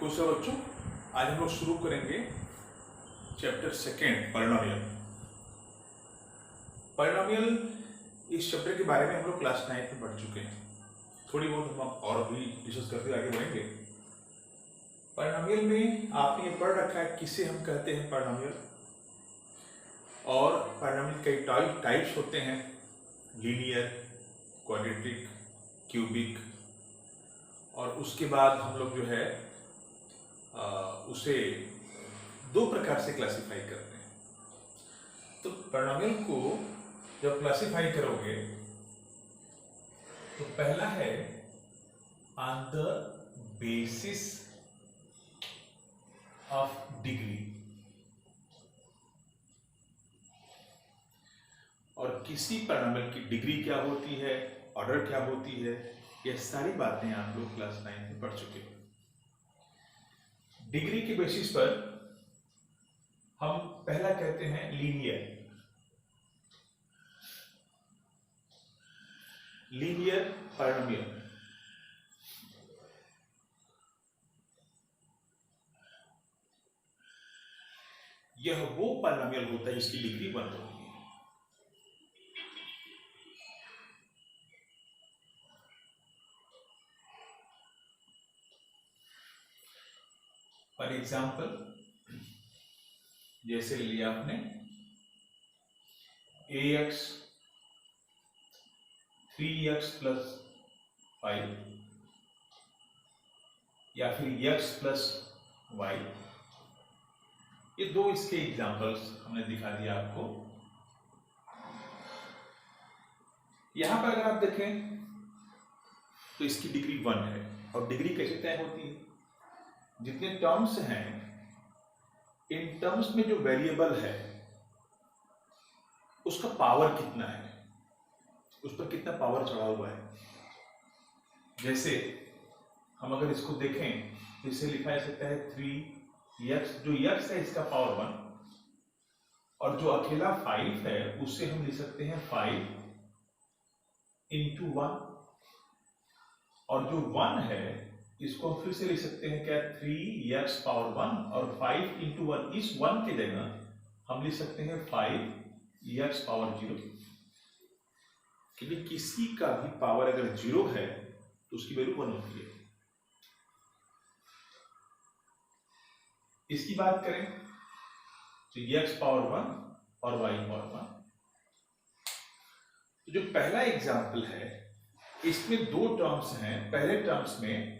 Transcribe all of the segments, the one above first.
नमस्कार बच्चों, आज हम लोग शुरू करेंगे चैप्टर सेकेंड पॉलिनोमियल। पॉलिनोमियल इस चैप्टर के बारे में हम लोग क्लास 9 में पढ़ चुके हैं। थोड़ी बहुत हम और भी डिस्कस करते हुए आगे बढ़ेंगे। पॉलिनोमियल में आपने ये पढ़ रखा है किसे हम कहते हैं पॉलिनोमियल, और पॉलिनोमियल कई टाइप्स होते हैं, लीनियर, क्वाड्रेटिक, क्यूबिक, और उसके बाद हम लोग जो है उसे दो प्रकार से क्लासिफाई करते हैं। तो पॉलिनोमियल को जब क्लासिफाई करोगे तो पहला है on the basis of degree, और किसी पॉलिनोमियल की डिग्री क्या होती है, ऑर्डर क्या होती है, ये सारी बातें आप लोग क्लास 9 में पढ़ चुके हैं। डिग्री के बेसिस पर हम पहला कहते हैं लीनियर। लीनियर पॉलिनोमियल यह वो पॉलिनोमियल होता है जिसकी डिग्री 1 होती है। फॉर एग्जाम्पल, जैसे लिया आपने ax 3x + 5 या फिर x + y, ये दो इसके एग्जाम्पल्स हमने दिखा दिया आपको। यहां पर अगर आप देखें तो इसकी डिग्री 1 है, और डिग्री कैसे तय होती है? जितने टर्म्स हैं, इन टर्म्स में जो वेरिएबल है उसका पावर कितना है, उस पर कितना पावर चढ़ा हुआ है। जैसे हम अगर इसको देखें तो इसे लिखा जा सकता है 3x, जो x है इसका पावर 1, और जो अकेला 5 है उससे हम लिख सकते हैं 5 × 1, और जो 1 है इसको हम फिर से लिख सकते हैं क्या, 3x पावर 1, और 5 × 1, इस 1 की जगह हम लिख सकते हैं 5x पावर 0, क्योंकि किसी का भी पावर अगर 0 है तो उसकी वैल्यू 1 होती है। इसकी बात करें तो x पावर 1 और y पावर 1। तो जो पहला एग्जाम्पल है इसमें दो टर्म्स हैं। पहले टर्म्स में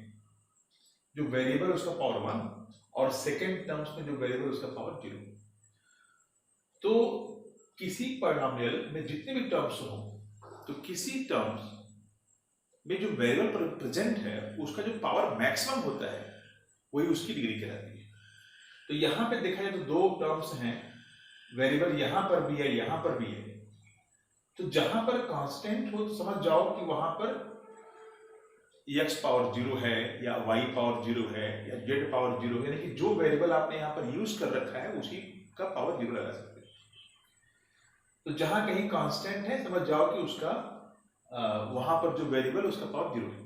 जो वेरिएबल उसका पावर 1, और सेकेंड टर्म्स में जो वेरिएबल उसका पावर 0। तो किसी पॉलिनोमियल में जितने भी टर्म्स हो, तो किसी टर्म्स में जो वेरिएबल प्रेजेंट है उसका जो पावर मैक्सिमम होता है वही उसकी डिग्री कहलाती है। तो यहां पे देखा जाए तो दो टर्म्स हैं, वेरिएबल यहां पर भी है, यहां पर भी है। तो जहां पर कांस्टेंट हो तो समझ जाओ कि वहां पर x पावर 0 है, या y पावर 0 है, या z पावर 0 है, यानी कि जो वेरिएबल आपने यहाँ पर यूज कर रखा है उसी का पावर 0 लगा सकते हैं। तो जहां कहीं कांस्टेंट है समझ जाओ कि उसका वहां पर जो वेरिएबल उसका पावर 0 है।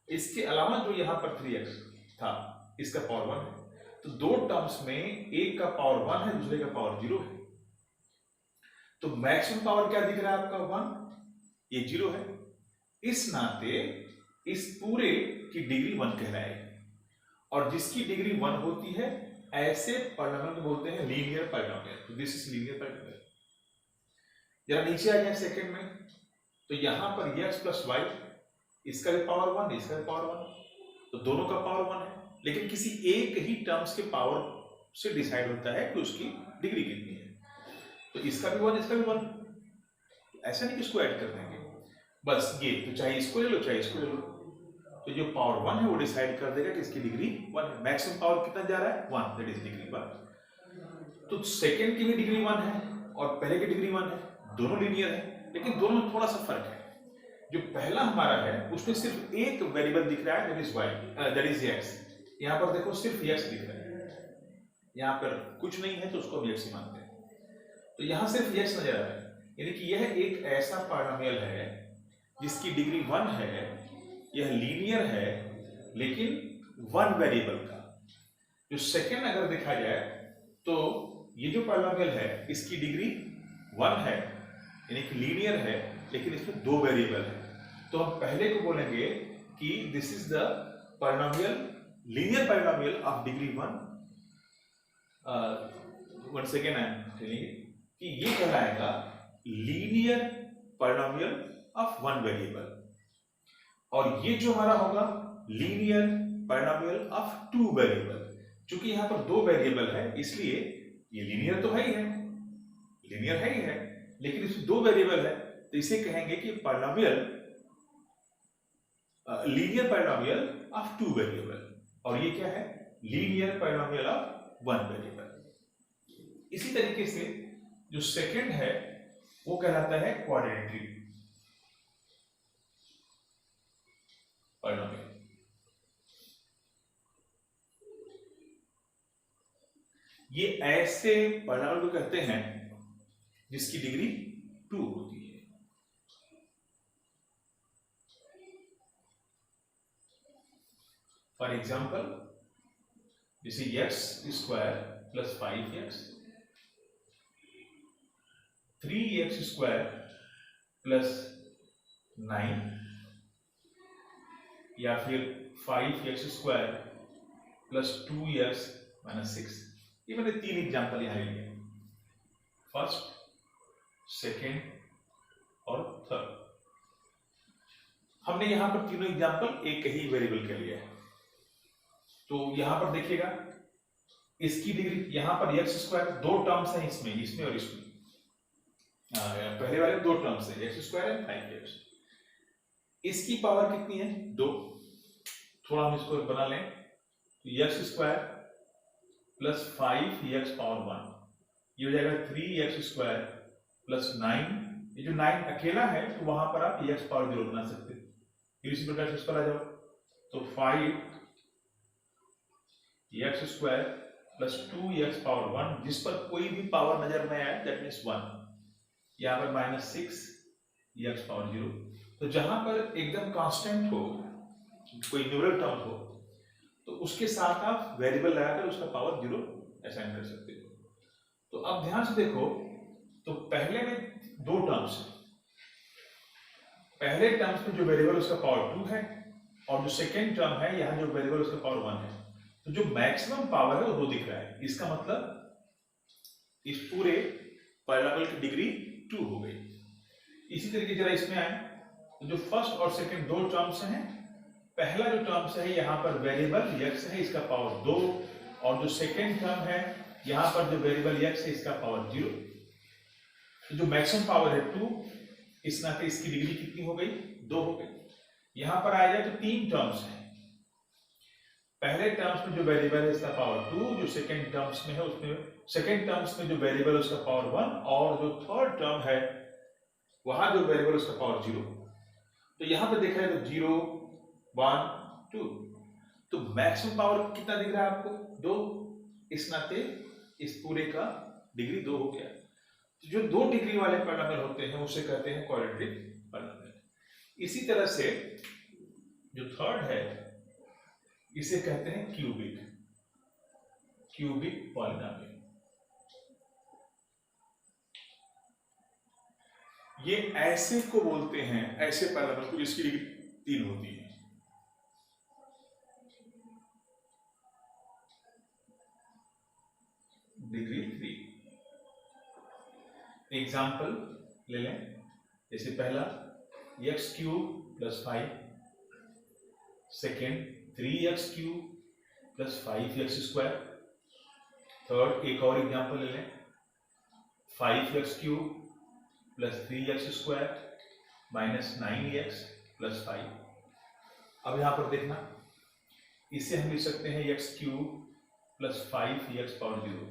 इसके अलावा जो यहाँ पर 3x था इसका पावर 1 है। तो दो टर्म्स में एक का पावर 1 है, दूसरे का पावर 0 है। तो मैक्सिमम पावर क्या दिख रहा है आपका 1, ये 0 है। इस नाते इस पूरे की डिग्री 1 कहलाएगी, और जिसकी डिग्री 1 होती है ऐसे पॉलिनोमियल को बोलते हैं लीनियर पॉलिनोमियल। तो दिस इज लीनियर पॉलिनोमियल। जरा नीचे आ जाए सेकंड में, तो यहां पर x + y, इसका भी पावर 1, इसका भी पावर 1, तो दोनों का पावर 1 है, लेकिन किसी एक ही टर्म्स के पावर से डिसाइड होता है कि उसकी डिग्री कितनी है। तो इसका भी 1, इसका भी 1, ऐसा नहीं कि इसको ऐड कर देंगे बस ये, तो चाहे इसको ले लो चाहे इसको ले लो। तो जो पावर 1 है वो डिसाइड कर देगा कि इसकी डिग्री 1 है। मैक्सिमम पावर कितना जा रहा है, 1, दैट इज डिग्री 1। तो सेकंड की भी डिग्री 1 है और पहले की डिग्री 1 है, दोनों लीनियर है, लेकिन दोनों में थोड़ा सा फर्क है। जो पहला हमारा है उसमें सिर्फ एक वेरिएबल दिख रहा है, that is y, that is x। यहाँ पर देखो सिर्फ x दिख रहा है, यहाँ पर कुछ नहीं है तो उसको हम x ही मानते हैं। तो यहाँ सिर्फ x नजर आ रहा है, यानी कि यह एक ऐसा पॉलिनोमियल है जिसकी डिग्री 1 है, यह लीनियर है, लेकिन वन वेरिएबल का। जो सेकेंड अगर देखा जाए तो ये जो पॉलिनोमियल है इसकी डिग्री 1 है, यानी कि लीनियर है, लेकिन इसमें 2 वेरिएबल है। तो हम पहले को बोलेंगे कि this is the polynomial, linear polynomial of degree 1। One second I am telling कि ये कहलाएगा linear polynomial of one variable, और ये जो हमारा होगा लीनियर पॉलिनोमियल ऑफ 2 वेरिएबल। चूंकि यहां पर 2 वेरिएबल है इसलिए ये लीनियर तो है ही है, लीनियर है ही है, लेकिन इसमें 2 वेरिएबल है तो इसे कहेंगे कि polynomial, linear polynomial of 2 variable, और ये क्या है, लीनियर पॉलिनोमियल ऑफ 1 वेरिएबल। इसी तरीके से जो सेकंड है वो कहलाता है क्वाड्रेटिक पॉलिनोमियल। ये ऐसे पॉलिनोमियल को कहते हैं जिसकी डिग्री 2 होती है। फॉर एग्जाम्पल जैसे x square plus 5x, 3x square plus 9, या फिर 5x square plus 2x minus 6। ये मैंने 3 एग्जाम्पल यहां लिए, फर्स्ट, सेकेंड और थर्ड। हमने यहां पर तीनों एग्जाम्पल एक ही वेरिएबल के लिए है। तो यहां पर देखिएगा इसकी डिग्री, यहां पर x स्क्वायर 2 टर्म्स हैं इसमें और इसमें, पहले वाले 2 टर्म्स है x स्क्वायर एंड 5x। इसकी पावर कितनी है, 2। थोड़ा हम इसको बना लें तो x square plus 5x power 1, ये हो जाएगा 3x स्क्वायर प्लस 9। ये जो 9 अकेला है तो वहां पर आप x पावर 0 बना सकते हैं, फिर इसी प्रकार से इस पर आ जाओ तो 5x square plus 2x power 1, जिस पर कोई भी पावर नजर में आए दैट मीन्स 1। यहां पर माइनस 6x पावर 0। तो जहां पर एकदम कांस्टेंट हो, कोई न्यूमरल टर्म हो, तो उसके साथ आप वेरिएबल लगाकर उसका पावर 0 असाइन कर सकते हो। तो अब ध्यान से देखो, तो पहले में 2 टर्म्स है, पहले टर्म्स में जो वेरिएबल उसका पावर 2 है, और जो सेकेंड टर्म है यहां जो वेरिएबल उसका पावर 1 है। तो जो मैक्सिमम पावर है वो 2 दिख रहा है, इसका मतलब इस पूरे पॉलिनोमियल की डिग्री 2 हो गई। इसी तरीके जरा इसमें आए तो जो फर्स्ट और सेकंड 2 टर्म्स हैं, पहला जो टर्म्स है यहाँ पर वेरिएबल x है, इसका पावर 2, और जो सेकंड टर्म है यहाँ पर जो वेरिएबल x है इसका पावर 0। तो जो मैक्सिमम पावर है 2, इस नाते इसकी डिग्री कितनी हो गई, 2 हो गई। यहां पर आ जाए तो 3 टर्म्स हैं, पहले टर्म्स में जो वेरिएबल है इसका पावर 2, जो सेकंड टर्म्स में है उसमें, सेकंड टर्म्स में जो वेरिएबल है उसका पावर 1, और जो थर्ड टर्म है वहां जो वेरिएबल उसका पावर 0। तो यहां पर देखा है तो 0 1 2, तो मैक्सिमम पावर कितना दिख रहा है आपको, 2। इस नाते इस पूरे का डिग्री 2 हो गया। तो जो 2 डिग्री वाले पॉलिनोमियल होते हैं उसे कहते हैं क्वाड्रेटिक पॉलिनोमियल। इसी तरह से जो थर्ड है इसे कहते हैं क्यूबिक पॉलिनोमियल। ये ऐसे को बोलते हैं, ऐसे पॉलिनोमियल को जिसकी डिग्री 3 होती है। डिग्री 3। एग्जाम्पल ले लें, जैसे पहला x cube plus 5, second 3x cube plus 5x square, third एक और एग्जाम्पल ले लें, 5x cube plus 3x square minus 9x plus 5। अब यहां पर देखना, इसे हम लिख सकते हैं x cube plus 5x power 0।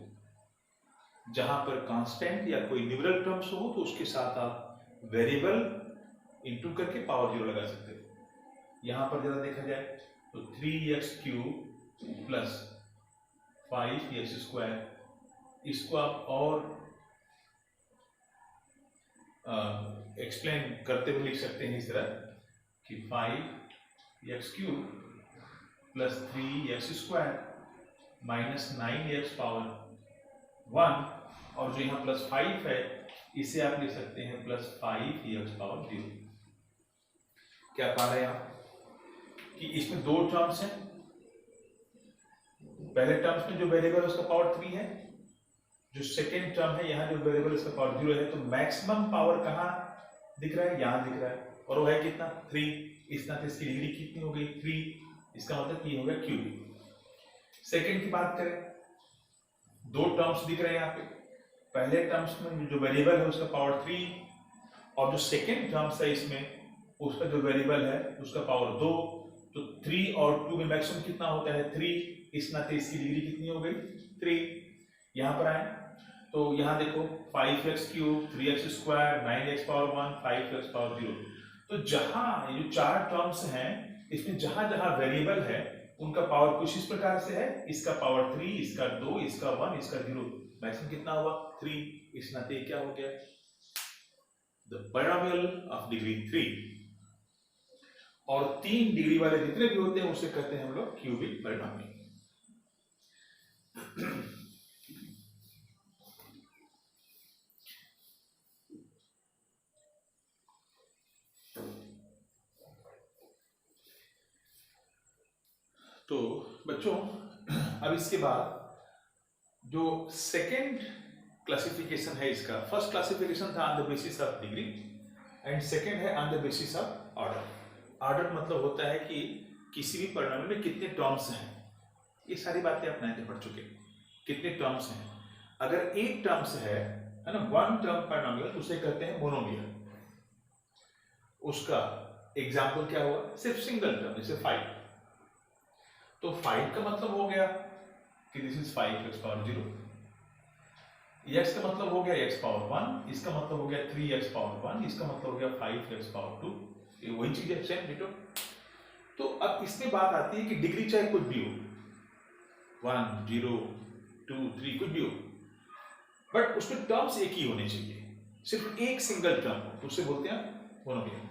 जहां पर कांस्टेंट या कोई न्यूमरल टर्म्स हो तो उसके साथ आप वेरिएबल इनटू करके पावर 0 लगा सकते हो। यहां पर जरा देखा जाए तो 3x cube plus 5x square, इसको आप और एक्सप्लेन करते हुए लिख सकते हैं इस तरह कि 5x cube plus 3x² minus 9x power 1, और जो यहाँ प्लस 5 है इसे आप लिख सकते हैं प्लस 5x पावर 0। क्या पा रहे हैं आप कि इसमें दो टर्म्स हैं। पहले टर्म्स में जो वेरिएबल है उसका पावर 3 है, जो सेकेंड टर्म है यहाँ जो वेरिएबल इसका पावर 0 है, तो मैक्सिमम पावर कहाँ दिख रहा है, यहाँ दिख रहा है, और वो है कितना 3। इस तरह से इसकी डिग्री कितनी हो गई 3, इसका मतलब ये हो गया क्यूबिक। सेकेंड की बात करें, दो टर्म्स दिख रहे हैं यहाँ पे। पहले टर्म्स में जो वेरिएबल है उसका पावर 3, और जो सेकेंड टर्म्स है इसमें उसका जो वेरिएबल है उसका पावर 2, तो 3 और 2 में मैक्सिमम कितना होता है 3, इस नाते इसकी डिग्री कितनी हो गई 3। यहाँ पर आए तो यहाँ देखो 5x³ 3x², 9x power 1, 5x power 0। तो जहां ये जो चार टर्म्स हैं इसमें जहां जहां वेरिएबल है उनका पावर कुछ इस प्रकार से है, इसका पावर 3, इसका 2, इसका 1, इसका 0, मैक्सिमम कितना हुआ 3। इस नाते क्या हो गया द पॉलिनोमियल ऑफ डिग्री 3। और 3 डिग्री वाले जितने भी होते हैं उसे कहते हैं हम लोग क्यूबिक पॉलिनोमियल। तो बच्चों अब इसके बाद जो सेकेंड क्लासिफिकेशन है इसका, फर्स्ट क्लासिफिकेशन था on the basis of degree and second है on the basis of order. Order मतलब होता है कि किसी भी पॉलिनोमियल में कितने टर्म्स हैं, ये सारी बातें आप 9th में पढ़ चुके हैं। कितने टर्म्स हैं, अगर एक टर्म्स है ना, वन टर्म पॉलिनोमियल, उसे कहते हैं मोनोमियल। उसका एग्जाम्पल क्या हुआ, सिर्फ सिंगल टर्म, जैसे 5। तो 5 का मतलब हो गया कि this is 5x power 0। x का मतलब हो गया x पावर 1, इसका मतलब हो गया 3x पावर 1, इसका मतलब हो गया 5x पावर 2। ये वही चीज है, सेम डिटो। तो अब इसमें बात आती है कि डिग्री चाहे कुछ भी हो, 1, 0, 2, 3 कुछ भी हो, बट उसमें टर्म्स एक ही होने चाहिए, सिर्फ एक सिंगल टर्म हो, तो उसे बोलते हैं मोनोमियल।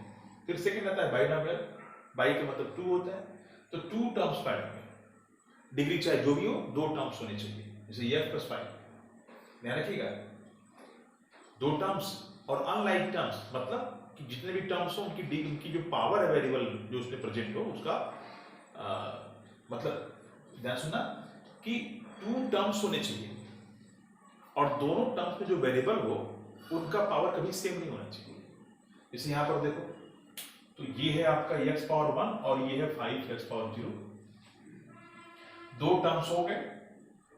फिर सेकंड आता है बाइनोमियल, बाई का मतलब 2 होता है, तो 2 टर्म्स बाइनोमियल। डिग्री चाहे जो भी हो, 2 टर्म्स होने चाहिए, जैसे f + 5। ध्यान रखिएगा, 2 टर्म्स। और अनलाइक टर्म्स मतलब कि जितने भी टर्म्स हो उनकी जो पावर है वेरिएबल जो उसमें प्रेजेंट हो उसका मतलब ध्यान सुनना कि 2 टर्म्स होने चाहिए, और दोनों टर्म्स में जो वेरिएबल हो उनका पावर कभी सेम नहीं होना चाहिए। जैसे यहाँ पर देखो, तो ये है आपका x पावर 1 और ये है 5x पावर 0। 2 टर्म्स हो गए,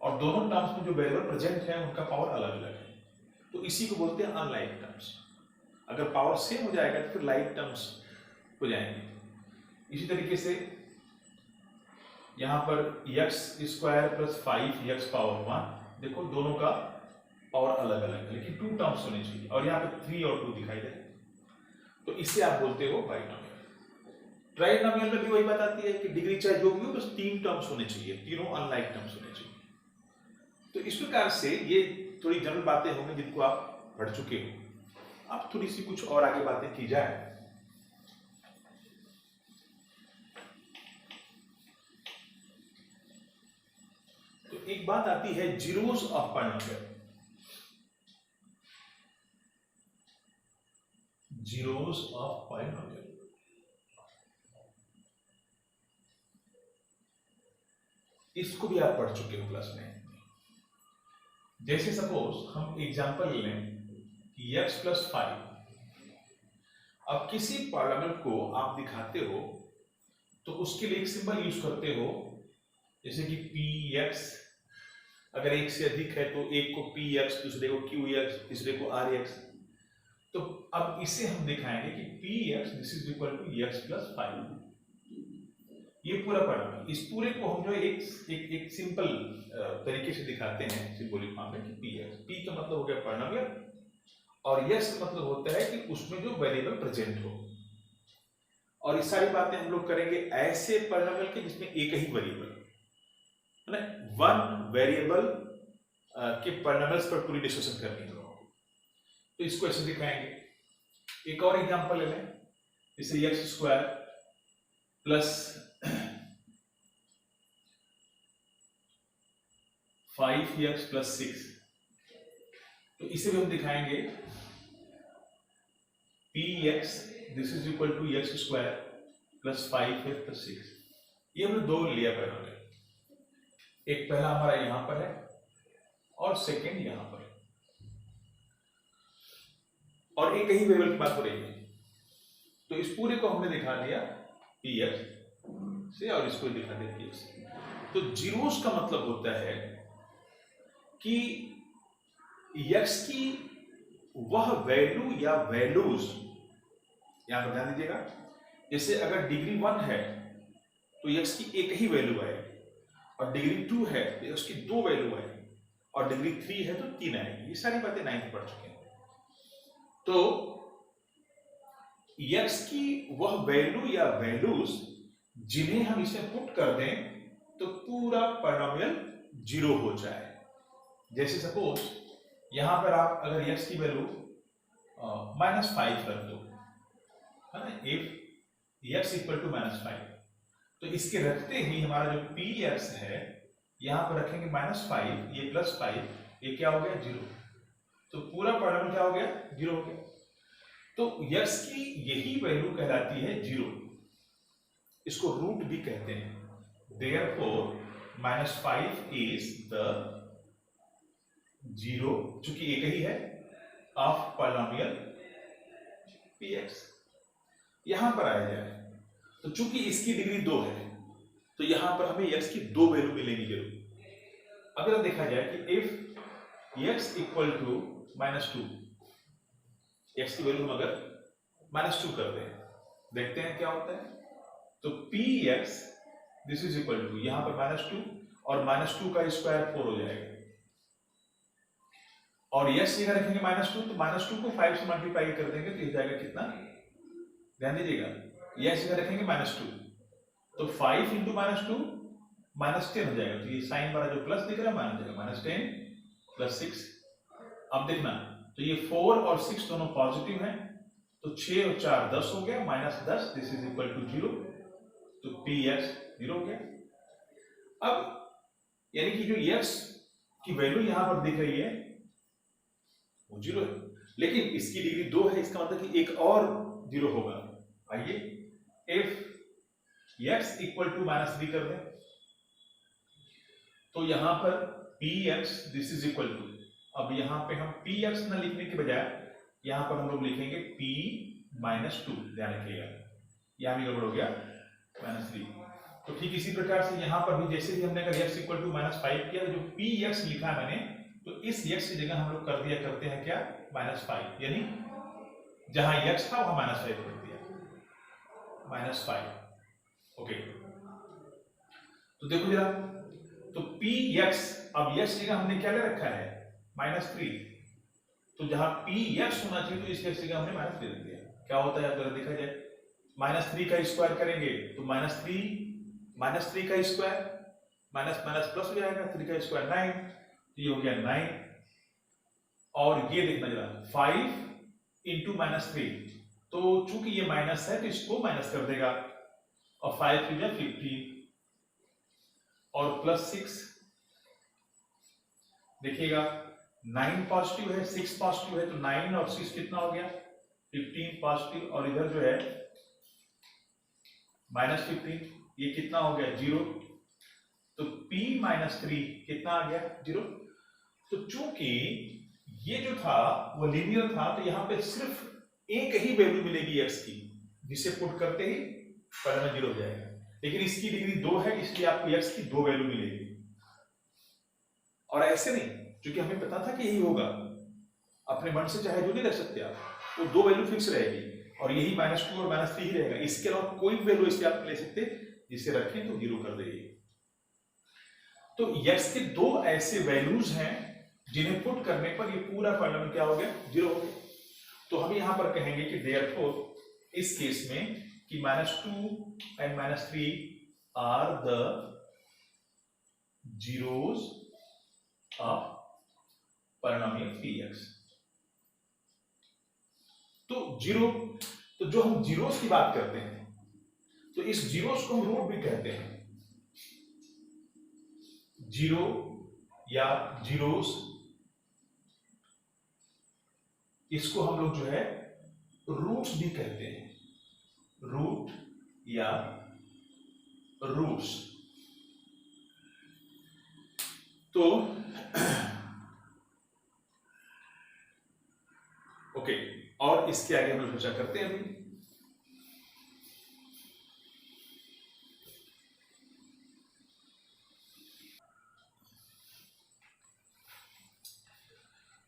और दोनों टर्म्स में जो वेरिएबल प्रेजेंट है उनका पावर अलग अलग है, तो इसी को बोलते हैं अनलाइक टर्म्स। अगर पावर सेम हो जाएगा तो फिर लाइक टर्म्स हो जाएंगे। इसी तरीके से यहाँ पर x² + 5x पावर 1, देखो दोनों का पावर अलग अलग है, लेकिन 2 टर्म्स होने चाहिए, और यहाँ पे 3 और 2 दिखाई दे, तो इससे आप बोलते हो बाइनोमियल। ट्राइनोमियल में भी वही बात आती है कि डिग्री चाहे जो भी हो, बस 3 टर्म्स होने चाहिए, तीनों अनलाइक टर्म्स होने चाहिए। तो इस प्रकार से ये थोड़ी जनरल बातें होंगी जिनको आप पढ़ चुके हो। अब थोड़ी सी कुछ और आगे बातें की जाए। तो एक बात आती है zeros of polynomial. Zeros of polynomial, इसको भी आप पढ़ चुके हो क्लास में। जैसे सपोज हम एग्जांपल लें कि x + 5। अब किसी पॉलिनोमियल को आप दिखाते हो तो उसके लिए एक सिंबल यूज करते हो, जैसे कि px। अगर एक से अधिक है तो एक को px, दूसरे को qx, तीसरे को rx। तो अब इसे हम दिखाएंगे कि px this is equal to x + 5। ये पूरा पॉलिनोमियल, इस पूरे को हम जो एक सिंपल तरीके से दिखाते हैं सिंबॉलिक फॉर्म में कि px। p का मतलब हो गया पॉलिनोमियल, और x का मतलब होता है कि उसमें जो वेरिएबल प्रेजेंट हो। और ये सारी बातें हम लोग करेंगे ऐसे पॉलिनोमियल के जिसमें एक ही वेरिएबल है ना, वन वेरिएबल के पॉलिनोमियल्स पर पूरी डिस्कशन करनी है लोगों को, तो इसको ऐसे दिखाएंगे। एक और एग्जांपल ले लें, जैसे x² + 5x प्लस 6, तो इसे भी हम दिखाएंगे px this is equal to x square plus 5x plus 6। ये हमने दो लिया पहले में, एक पहला हमारा यहां पर है और सेकेंड यहां पर है, और एक ही वेरिएबल की बात हो रही है, तो इस पूरे को हमने दिखा दिया px से और इसको दिखा दिया px से। तो जीरोस का मतलब होता है कि x की वह वैल्यू या वैल्यूज, यहां पर ध्यान दीजिएगा, जैसे अगर डिग्री 1 है तो x की एक ही वैल्यू आएगी, और डिग्री 2 है तो उसकी दो वैल्यू आएगी, और डिग्री 3 है तो 3 आएगी। ये सारी बातें 9th पढ़ चुके हैं। तो x की वह वैल्यू या वैल्यूज जिन्हें हम इसे पुट कर दें तो पूरा पॉलिनोमियल जीरो हो जाए। जैसे सपोज यहां पर आप अगर x की वैल्यू -5 रख दो, है ना, इफ x इक्वल टू -5, तो इसके रखते ही हमारा जो px है यहां पर रखेंगे -5, ये +5, ये क्या हो गया 0, तो पूरा पॉलिनोमियल क्या हो गया 0 हो गया। तो x की यही वैल्यू कहलाती है 0, इसको रूट भी कहते हैं। Therefore -5 is the 0, चूंकि एक ही है, ऑफ पॉलिनोमियल px। यहां पर आया जाए तो चूंकि इसकी डिग्री 2 है तो यहां पर हमें x की दो वैल्यू मिलेगी जरूर। अगर देखा जाए कि if x equal to -2, x की वैल्यू हम अगर -2 कर दें, देखते हैं क्या होता है। तो px this is equal to, यहां पर -2 और -2 का स्क्वायर 4 हो जाएगा, और x जगह रखेंगे -2, तो -2 को 5 से मल्टीप्लाई कर देंगे तो ये जाएगा कितना, ध्यान दीजिएगा, x जगह रखेंगे -2, तो 5 इंटू -2 -10 हो जाएगा, तो ये साइन वाला जो प्लस दिख रहा है माइनस जाएगा, -10 प्लस 6। अब देखना, तो ये 4 और 6 दोनों पॉजिटिव हैं, तो 6 और 4 10 हो गया, -10, दिस इज इक्वल टू 0, तो px 0 हो गया। अब यानी कि जो x की वैल्यू यहां पर दिख रही है वो 0 है, लेकिन इसकी डिग्री 2 है, इसका मतलब कि एक और 0 होगा। आइए इफ x इक्वल टू -3 कर दें, तो यहां पर px this is equal to, अब यहां पे हम px ना लिखने के बजाय यहां पर हम लोग लिखेंगे p -2, ध्यान रखिएगा, यहां भी गड़बड़ हो गया -3। तो ठीक इसी प्रकार से यहां पर भी जैसे ही हमने अगर x इक्वल टू -5 किया, जो px लिखा है मैंने, तो इस x की जगह हम लोग कर दिया करते हैं क्या, -5, यानी जहां x था वहां -5 कर दिया, -5। ओके, तो देखो जरा, तो px, अब x जगह हमने क्या ले रखा है -3, तो जहां px होना चाहिए तो इस x जगह हमने -3 रख दिया। क्या होता है अगर देखा जाए, -3 का स्क्वायर करेंगे तो -3 का स्क्वायर माइनस माइनस प्लस हो जाएगा, 3 का स्क्वायर 9, तो ये हो गया 9। और ये देखना जरा 5 इंटू -3, तो चूंकि ये माइनस है तो इसको माइनस कर देगा, और 5 की जगह 15 और प्लस 6, देखिएगा 9 पॉजिटिव है 6 पॉजिटिव है, तो 9 और 6 कितना हो गया 15 पॉजिटिव, और इधर जो है -15, ये कितना हो गया 0, तो p -3 कितना आ गया 0। तो चूंकि ये जो था वो लीनियर था, तो यहां पे सिर्फ एक ही वैल्यू मिलेगी x की, जिसे पुट करते ही परिणाम 0 हो जाएगा। लेकिन इसकी डिग्री 2 है, इसलिए आपको x की दो वैल्यू मिलेगी, और ऐसे नहीं, क्योंकि हमें पता था कि यही होगा, अपने मन से चाहे जो नहीं रख सकते आप, वो दो वैल्यू फिक्स रहेगी, और यही -2 और -3 ही रहेगा, इसके अलावा कोई वैल्यू इससे आप ले सकते, जिसे रखें तो 0 कर देगी। तो x के दो ऐसे वैल्यूज हैं जिन्हें पुट करने पर ये पूरा पॉलिनोमियल क्या हो गया 0 हो गया। तो हम यहां पर कहेंगे कि देयरफॉर इस केस में कि -2 and -3 are the zeros of polynomial px। तो 0, तो जो हम जीरोस की बात करते हैं, तो इस जीरोस को हम रूट भी कहते हैं, 0 या जीरोस, इसको हम लोग जो है रूट्स भी कहते हैं, रूट या रूट्स। तो ओके, और इसके आगे हम लोग चर्चा करते हैं अभी।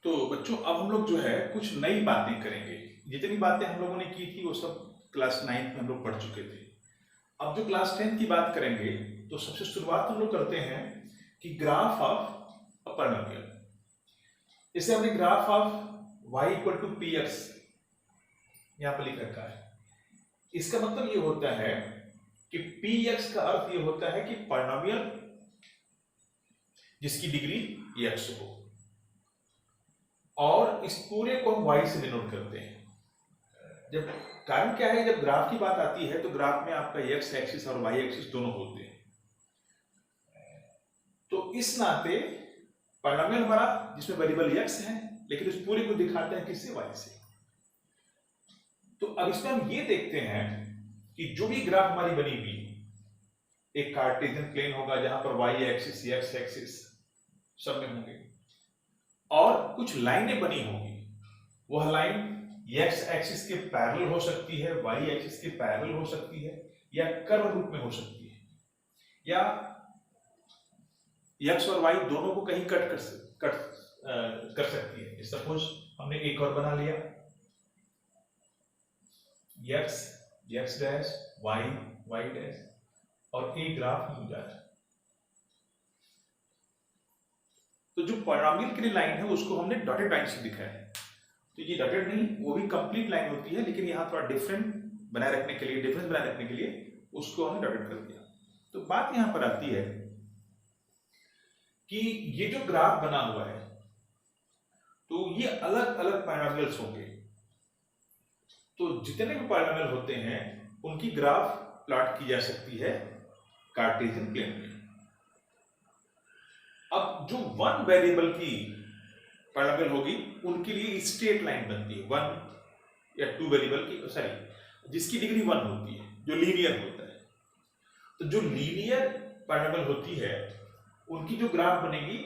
तो बच्चों अब हम लोग जो है कुछ नई बातें करेंगे। जितनी बातें हम लोगों ने की थी वो सब क्लास 9 में हम लोग पढ़ चुके थे। अब जो क्लास 10 की बात करेंगे तो सबसे शुरुआत हम लोग करते हैं कि ग्राफ ऑफ अ पॉलिनोमियल। इसे हमने graph of y equal to p x यहां पर लिख रखा है। इसका मतलब ये होता है कि पी एक्स का अर्थ ये होता है कि पॉलिनोमियल जिसकी डिग्री x हो, और इस पूरे को हम y से डिनोट करते हैं। जब कारण क्या है, जब ग्राफ की बात आती है तो ग्राफ में आपका x एक्सिस और y एक्सिस दोनों होते हैं। तो इस नाते पॉलिनोमियल हमारा जिसमें वेरिएबल x है, लेकिन इस पूरे को दिखाते हैं किससे, y से। तो अब इसमें हम ये देखते हैं कि जो भी ग्राफ हमारी बनी हुई एक कार्टेशियन प्लेन होगा जहां पर y एक्सिस x एक्सिस सब में होंगे, और कुछ लाइनें बनी होंगी। वह लाइन x एक्सिस के पैरेलल हो सकती है, y एक्सिस के पैरेलल हो सकती है, या कर्व रूप में हो सकती है, या x और y दोनों को कहीं कट कर सकती है। सपोज हमने एक और बना लिया, x डैश y डैश, और एक ग्राफ मिल जाए। तो जो पॉलिनोमियल के लिए लाइन है उसको हमने डॉटेड लाइन से दिखाया है। तो ये डॉटेड नहीं, वो भी कंप्लीट लाइन होती है, लेकिन यहाँ थोड़ा डिफरेंस बनाए रखने के लिए उसको हमने डॉटेड कर दिया। तो बात यहाँ पर आती है कि ये जो ग्राफ बना हुआ है तो ये अलग अलग पॉलिनोमियल्स होंगे। तो जितने भी पॉलिनोमियल होते हैं उनकी ग्राफ प्लॉट की जा सकती है कार्टेशियन प्लेन में। अब जो वन वेरिएबल की पॉलिनोमियल होगी उनके लिए स्ट्रेट लाइन बनती है, वन या टू वेरिएबल की, सॉरी, जिसकी डिग्री 1 होती है, जो लीनियर होता है। तो जो लीनियर पॉलिनोमियल होती है उनकी जो ग्राफ बनेगी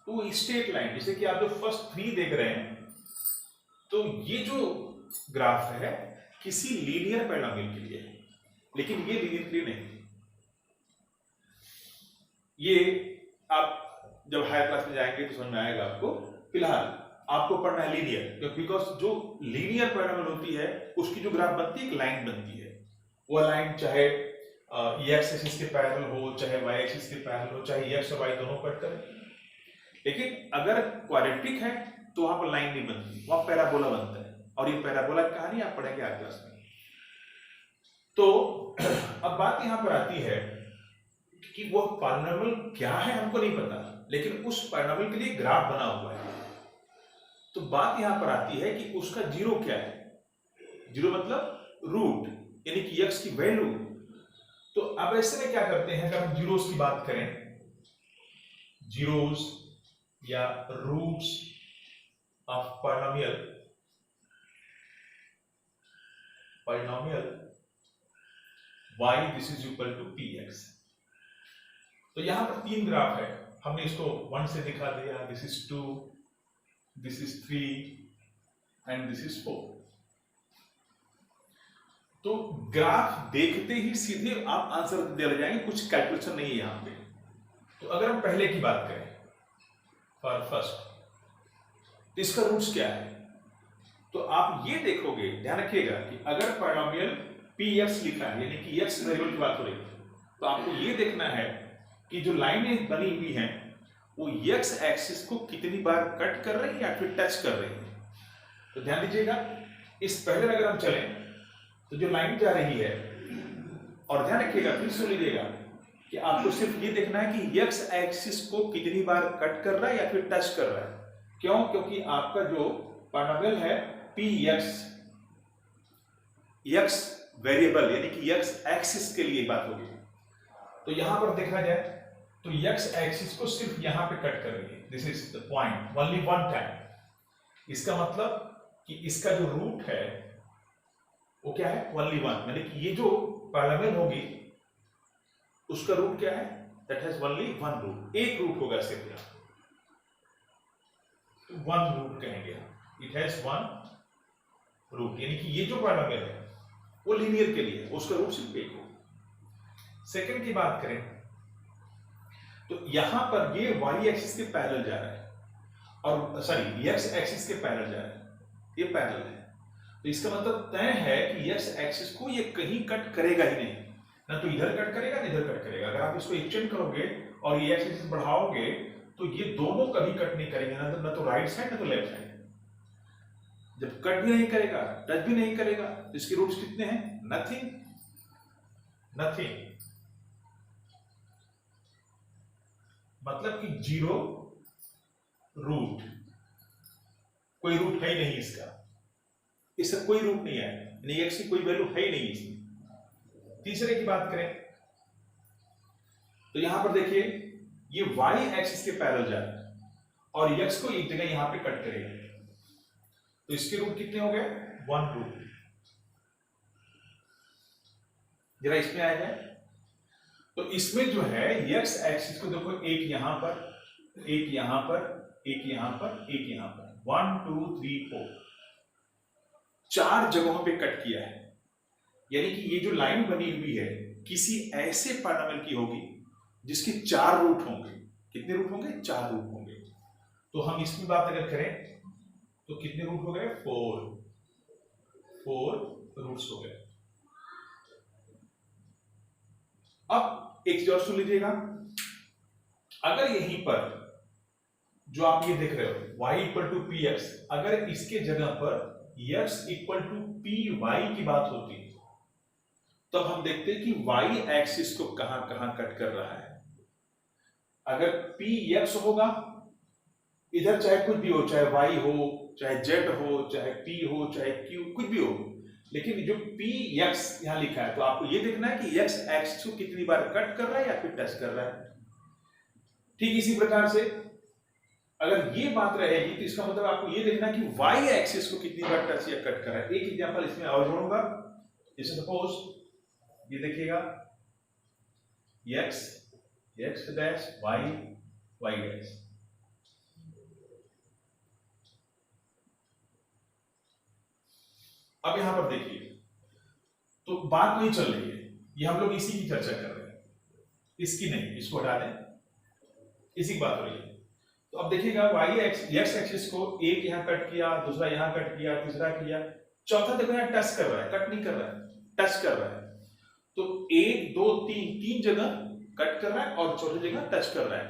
तो स्ट्रेट लाइन, जैसे कि आप जो फर्स्ट 3 देख रहे हैं, तो ये जो ग्राफ है किसी लीनियर पॉलिनोमियल के लिए है, लेकिन ये लीनियर के लिए नहीं। ये आप जब हायर क्लास में जाएंगे तो समझ में आएगा आपको। फिलहाल आपको पढ़ना है लीनियर, बिकॉज जो लीनियर पॉलिनोमियल होती है उसकी जो ग्राफ बनती है एक लाइन बनती है। वह लाइन चाहे x एक्सिस के पैरेलल हो, चाहे y एक्सिस के पैरेलल हो, चाहे x और y दोनों कट करे। लेकिन अगर क्वाड्रेटिक है तो वहां पर लाइन नहीं बनती, वहां पैराबोला बनता है, और ये पैराबोला की कहानी आप पढ़ेंगे आज क्लास में। तो अब बात यहां पर आती है कि वो पॉलिनोमियल क्या है हमको नहीं पता, लेकिन उस पॉलिनोमियल के लिए ग्राफ बना हुआ है। तो बात यहां पर आती है कि उसका जीरो क्या है। जीरो मतलब रूट, यानी कि x की वैल्यू। तो अब ऐसे में क्या करते हैं, अगर हम जीरोस की बात करें, जीरोस या roots of polynomial y this is equal to px। तो यहां पर 3 ग्राफ है, हमने इसको 1 से दिखा दिया, this is 2, this is 3 and this is 4। तो ग्राफ देखते ही सीधे आप आंसर दे जाएंगे, कुछ कैलकुलेशन नहीं है यहां पे। तो अगर हम पहले की बात करें, फॉर फर्स्ट, तो इसका रूट्स क्या है, तो आप ये देखोगे, ध्यान रखिएगा कि अगर पॉलिनोमियल px लिखा है, यानी कि x वेरिएबल की बात हो रही है, तो आपको ये देखना है कि जो लाइनें बनी हुई हैं वो x एक्सिस को कितनी बार कट कर रही है या फिर टच कर रही है। तो ध्यान दीजिएगा, इस पहले अगर हम चलें तो जो लाइन जा रही है, और ध्यान रखिएगा, फिर सुन लीजिएगा कि आपको सिर्फ ये देखना है कि x एक्सिस को कितनी बार कट कर रहा है या फिर टच कर रहा है। क्यों? क्योंकि आपका जो पॉलिनोमियल है px, x वेरिएबल यानी कि x एक्सिस के लिए बात होगी। तो यहां पर देखा जाए तो x एक्सिस को सिर्फ यहां पे कट करेंगे, this is the point, only one time. इसका मतलब कि इसका जो रूट है वो क्या है, ओनली वन, यानी कि ये जो पैरेलल होगी उसका रूट क्या है, that has only one root, एक रूट होगा सिर्फ यहां, तो वन रूट कहेंगे, इट हैज वन रूट, यानी कि ये जो पैरेलल है वो लीनियर के लिए उसका रूट सिर्फ एक होगा। सेकंड की बात करें तो यहां पर ये y एक्सिस के पैरेलल जा रहा है, और सॉरी x एक्सिस के पैरेलल जा रहा है, ये पैरेलल है, तो इसका मतलब तय है कि x एक्सिस को ये कहीं कट करेगा ही नहीं, ना तो इधर कट करेगा ना इधर कट करेगा। अगर आप इसको एक्सटेंड करोगे और ये x एक्सिस बढ़ाओगे तो ये दोनों कभी कट नहीं करेंगे, ना तो राइट साइड ना तो लेफ्ट साइड। जब कट भी नहीं करेगा, टच भी नहीं करेगा, तो इसके रूट्स कितने हैं, नथिंग, नथिंग, मतलब कि जीरो रूट, कोई रूट है ही नहीं इसका, इसका कोई रूट नहीं है, यानी x की कोई वैल्यू है ही नहीं इसमें। तीसरे की बात करें तो यहां पर देखिए ये y एक्सिस के पैरेलल जा रहा है और x को एक जगह यहां पे कट करेगा, तो इसके रूट कितने हो गए, वन रूट। जरा इसमें आ जाए तो इसमें जो है x एक्सिस को देखो, एक यहां पर, एक यहां पर, एक यहां पर, एक यहां पर, 1 2 3 4, चार जगहों पे कट किया है, यानी कि ये जो लाइन बनी हुई है किसी ऐसे पॉलिनोमियल की होगी जिसके चार रूट होंगे। कितने रूट होंगे, चार रूट होंगे। तो हम इसकी बात अगर करें तो कितने रूट हो गए, फोर रूट्स हो गए। अब एक चीज और सुन लीजिएगा, अगर यहीं पर जो आप ये देख रहे हो y equal to p x, अगर इसके जगह पर x equal to p y की बात होती तब हम देखते हैं कि y एक्सिस को कहां कहां कट कर रहा है। अगर पी एक्स होगा, इधर चाहे कुछ भी हो, चाहे y हो, चाहे z हो, चाहे p हो, चाहे q, कुछ भी हो, लेकिन जो पी एक्स यहां लिखा है तो आपको ये देखना है कि x एक्सिस को कितनी बार कट कर रहा है या फिर टच कर रहा है। ठीक इसी प्रकार से अगर ये बात रहेगी तो इसका मतलब आपको ये देखना है कि y एक्सिस को कितनी बार टच या कट कर रहा है। एक एग्जांपल इसमें और जोड़ूंगा, जैसे सपोज ये देखिएगा x डैश y डैश, अब यहां पर देखिए तो बात नहीं चल रही है, ये हम लोग इसी की चर्चा कर रहे हैं, इसकी नहीं, इसको हटा दें, इसी की बात हो रही है। तो अब देखिएगा x एक्सिस को एक यहां कट किया, दूसरा यहां कट किया, तीसरा किया, चौथा देखो यहां टच कर रहा है, कट नहीं कर रहा है, टच कर रहा है। तो 1 2 3 तीन जगह कट कर रहा है और चौथी जगह टच कर रहा है।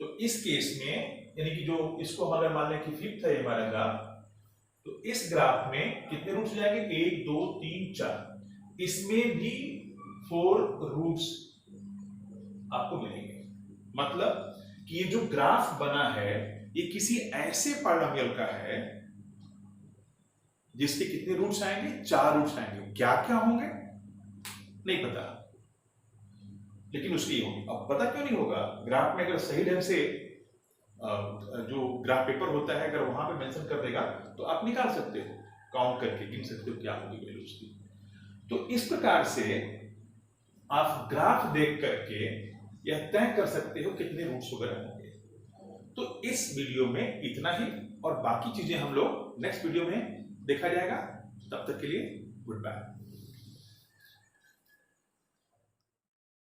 तो इस केस में यानी कि जो इसको हमारे मान लें कि फिफ्थ है हमारा ग्राफ, तो इस ग्राफ में कितने रूट्स जाएंगे, 1 2 3 4, इसमें भी 4 रूट्स आपको मिलेंगे। मतलब कि ये जो ग्राफ बना है ये किसी ऐसे पॉलिनोमियल का है जिसके कितने रूट्स आएंगे, 4 रूट्स आएंगे। क्या क्या होंगे नहीं पता, लेकिन उसके ही होंगे। अब पता क्यों नहीं होगा, ग्राफ में अगर सही ढंग से जो ग्राफ पेपर होता है अगर वहां पे मेंशन कर देगा तो आप निकाल सकते हो, काउंट करके गिन सकते हो क्या होगी वैल्यू उसकी। तो इस प्रकार से आप ग्राफ देख करके यह तय कर सकते हो कितने रूट्स वगैरह होंगे। तो इस वीडियो में इतना ही, और बाकी चीजें हम लोग नेक्स्ट वीडियो में देखा जाएगा। तब तक के लिए गुड बाय।